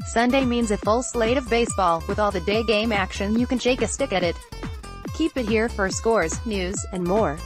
Sunday means a full slate of baseball, with all the day game action you can shake a stick at it. Keep it here for scores, news, and more.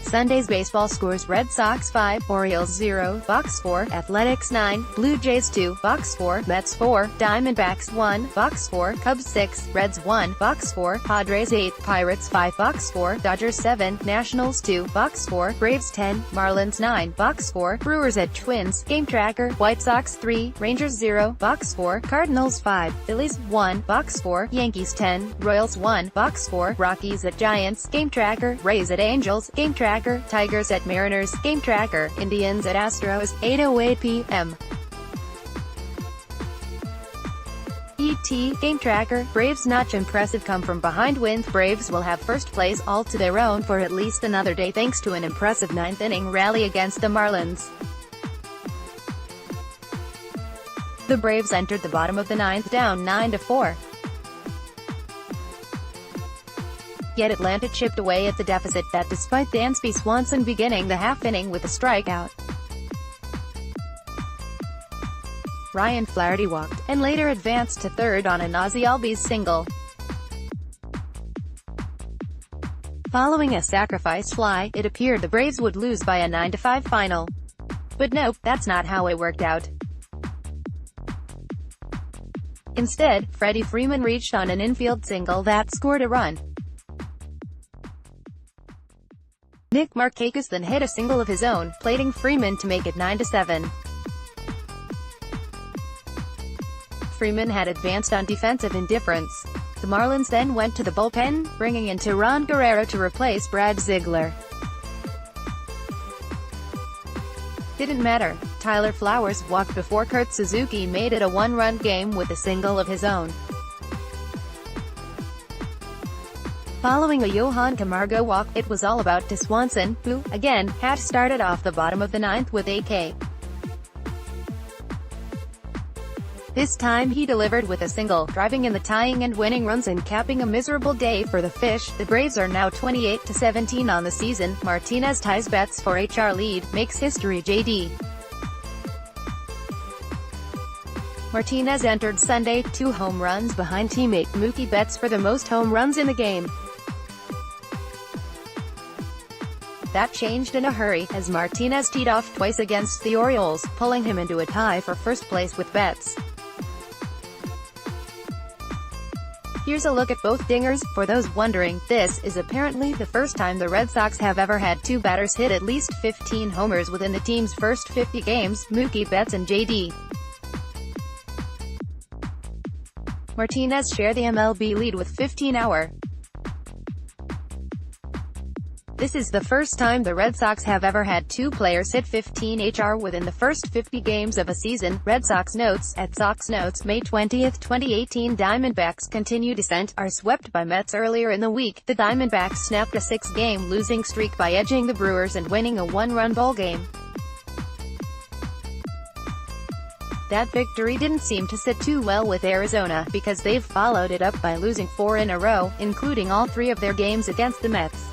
Sunday's baseball scores: Red Sox 5, Orioles 0, Bucks 4, Athletics 9, Blue Jays 2, Bucks 4, Mets 4, Diamondbacks 1, Bucks 4, Cubs 6, Reds 1, Bucks 4, Padres 8, Pirates 5, Bucks 4, Dodgers 7, Nationals 2, Bucks 4, Braves 10, Marlins 9, Bucks 4, Brewers at Twins, GameTracker, White Sox 3, Rangers 0, Bucks 4, Cardinals 5, Phillies 1, Bucks 4, Yankees 10, Royals 1, Bucks 4, Rockies at Giants, GameTracker, Rays at Angels, GameTracker, Tigers at Mariners, GameTracker, Indians at Astros, 8:08 p.m. ET, GameTracker, Braves notch impressive come-from-behind wins. Braves will have first place all to their own for at least another day thanks to an impressive ninth-inning rally against the Marlins. The Braves entered the bottom of the ninth down 9-4. Yet Atlanta chipped away at the deficit, that despite Dansby Swanson beginning the half-inning with a strikeout. Ryan Flaherty walked, and later advanced to third on an Ozzie Albies single. Following a sacrifice fly, it appeared the Braves would lose by a 9-5 final. But nope, that's not how it worked out. Instead, Freddie Freeman reached on an infield single that scored a run. Nick Markakis then hit a single of his own, plating Freeman to make it 9-7. Freeman had advanced on defensive indifference. The Marlins then went to the bullpen, bringing in Teran Guerrero to replace Brad Ziegler. Didn't matter. Tyler Flowers walked before Kurt Suzuki made it a one-run game with a single of his own. Following a Johan Camargo walk, it was all about to Swanson, who, again, had started off the bottom of the ninth with a K. This time he delivered with a single, driving in the tying and winning runs and capping a miserable day for the Fish. The Braves are now 28-17 on the season. Martinez ties Betts for HR lead, makes history. JD Martinez entered Sunday 2 home runs behind teammate Mookie Betts for the most home runs in the game. That changed in a hurry, as Martinez teed off twice against the Orioles, pulling him into a tie for first place with Betts. Here's a look at both dingers. For those wondering, this is apparently the first time the Red Sox have ever had 2 batters hit at least 15 homers within the team's first 50 games, Mookie Betts and JD Martinez share the MLB lead with 15-hour. This is the first time the Red Sox have ever had 2 players hit 15 HR within the first 50 games of a season. Red Sox notes, at Sox Notes, May 20, 2018. Diamondbacks continue descent, are swept by Mets earlier in the week. The Diamondbacks snapped a 6-game losing streak by edging the Brewers and winning a 1-run ball game. That victory didn't seem to sit too well with Arizona, because they've followed it up by losing 4 in a row, including all 3 of their games against the Mets.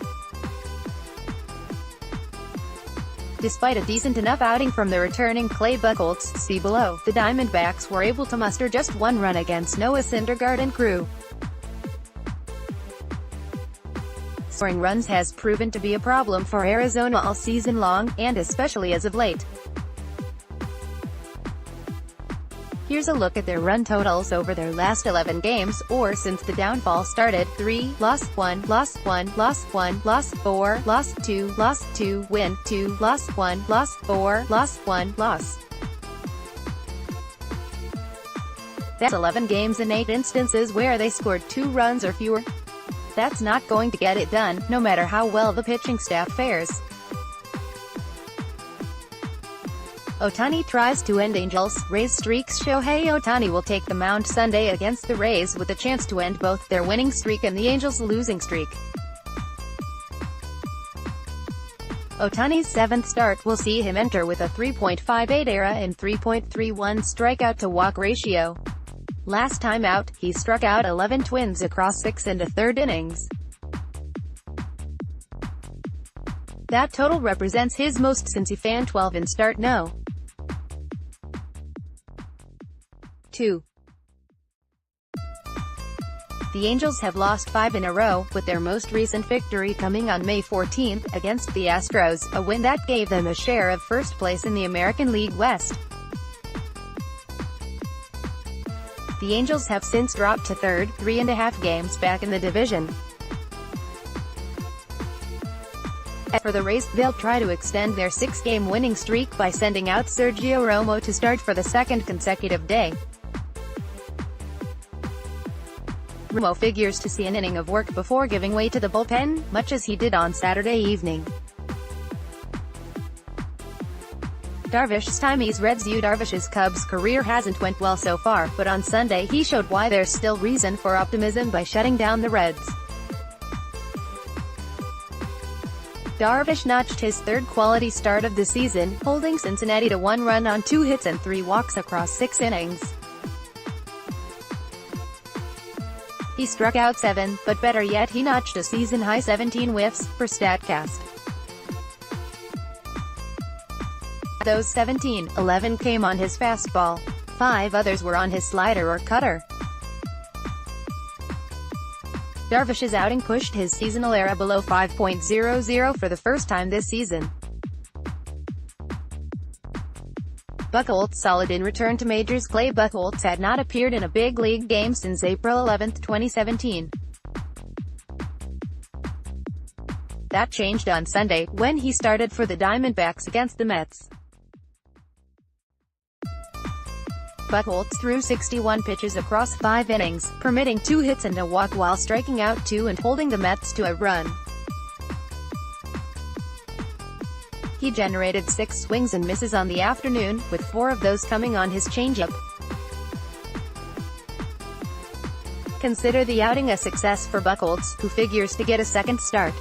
Despite a decent enough outing from the returning Clay Buchholz, see below, the Diamondbacks were able to muster just 1 run against Noah Syndergaard and crew. Scoring runs has proven to be a problem for Arizona all season long, and especially as of late. Here's a look at their run totals over their last 11 games, or since the downfall started: 3, loss 1, loss 1, loss 1, loss 4, loss 2, loss 2, win 2, loss 1, loss 4, loss 1, loss. That's 11 games in 8 instances where they scored 2 runs or fewer. That's not going to get it done, no matter how well the pitching staff fares. Ohtani tries to end Angels' Rays streaks. Shohei Ohtani will take the mound Sunday against the Rays with a chance to end both their winning streak and the Angels' losing streak. Ohtani's 7th start will see him enter with a 3.58 ERA and 3.31 strikeout-to-walk ratio. Last time out, he struck out 11 Twins across 6 1/3 innings. That total represents his most since he fanned 12 in start no. 2. The Angels have lost 5 in a row, with their most recent victory coming on May 14 against the Astros, a win that gave them a share of first place in the American League West. The Angels have since dropped to third, 3.5 games back in the division. As for the Rays, they'll try to extend their 6-game winning streak by sending out Sergio Romo to start for the second consecutive day. Romo figures to see an inning of work before giving way to the bullpen, much as he did on Saturday evening. Darvish stymies Reds. Darvish's Cubs career hasn't went well so far, but on Sunday he showed why there's still reason for optimism by shutting down the Reds. Darvish notched his third quality start of the season, holding Cincinnati to 1 run on 2 hits and 3 walks across 6 innings. He struck out 7, but better yet he notched a season-high 17 whiffs, per StatCast. Those 17, 11 came on his fastball. 5 others were on his slider or cutter. Darvish's outing pushed his seasonal ERA below 5.00 for the first time this season. Buchholz solid in return to majors. Clay Buchholz had not appeared in a big league game since April 11, 2017. That changed on Sunday, when he started for the Diamondbacks against the Mets. Buchholz threw 61 pitches across 5 innings, permitting 2 hits and a walk while striking out 2 and holding the Mets to a run. He generated 6 swings and misses on the afternoon, with 4 of those coming on his changeup. Consider the outing a success for Buchholz, who figures to get a second start.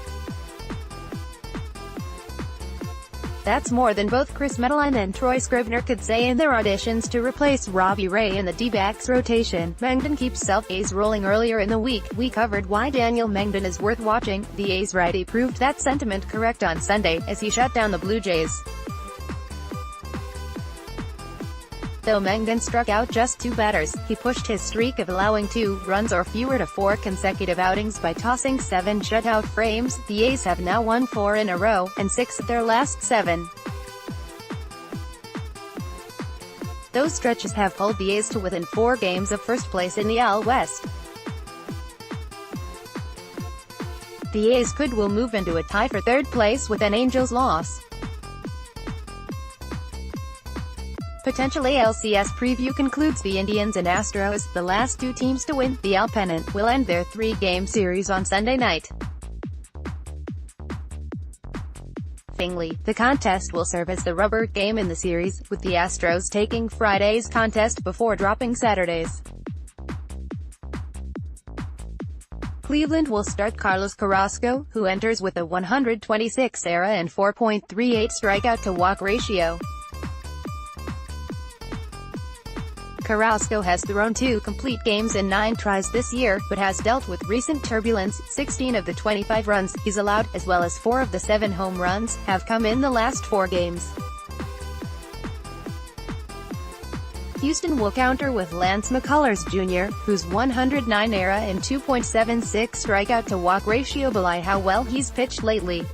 That's more than both Chris Medline and Troy Scribner could say in their auditions to replace Robbie Ray in the D-backs rotation. Mengden keeps self-A's rolling. Earlier in the week, we covered why Daniel Mengden is worth watching. The A's righty proved that sentiment correct on Sunday, as he shut down the Blue Jays. Though Mengden struck out just 2 batters, he pushed his streak of allowing 2 runs or fewer to 4 consecutive outings by tossing 7 shutout frames. The A's have now won 4 in a row, and 6 of their last 7. Those stretches have pulled the A's to within 4 games of first place in the AL West. The A's will move into a tie for third place with an Angels loss. Potential ALCS preview concludes the Indians and Astros, the last 2 teams to win the AL pennant, will end their 3-game series on Sunday night. Fittingly, the contest will serve as the rubber game in the series, with the Astros taking Friday's contest before dropping Saturday's. Cleveland will start Carlos Carrasco, who enters with a 126 ERA and 4.38 strikeout-to-walk ratio. Carrasco has thrown 2 complete games in 9 tries this year, but has dealt with recent turbulence. 16 of the 25 runs he's allowed, as well as 4 of the 7 home runs, have come in the last 4 games. Houston will counter with Lance McCullers Jr., whose 109 ERA and 2.76 strikeout-to-walk ratio belie how well he's pitched lately.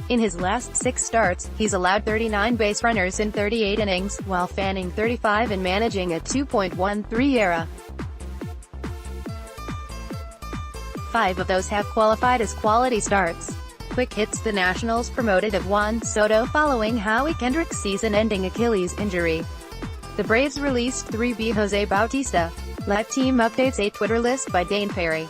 In his last 6 starts, he's allowed 39 base runners in 38 innings, while fanning 35 and managing a 2.13 ERA. 5 of those have qualified as quality starts. Quick hits. The Nationals promoted of Juan Soto following Howie Kendrick's season-ending Achilles injury. The Braves released 3B Jose Bautista. Live team updates. A Twitter list by Dane Perry.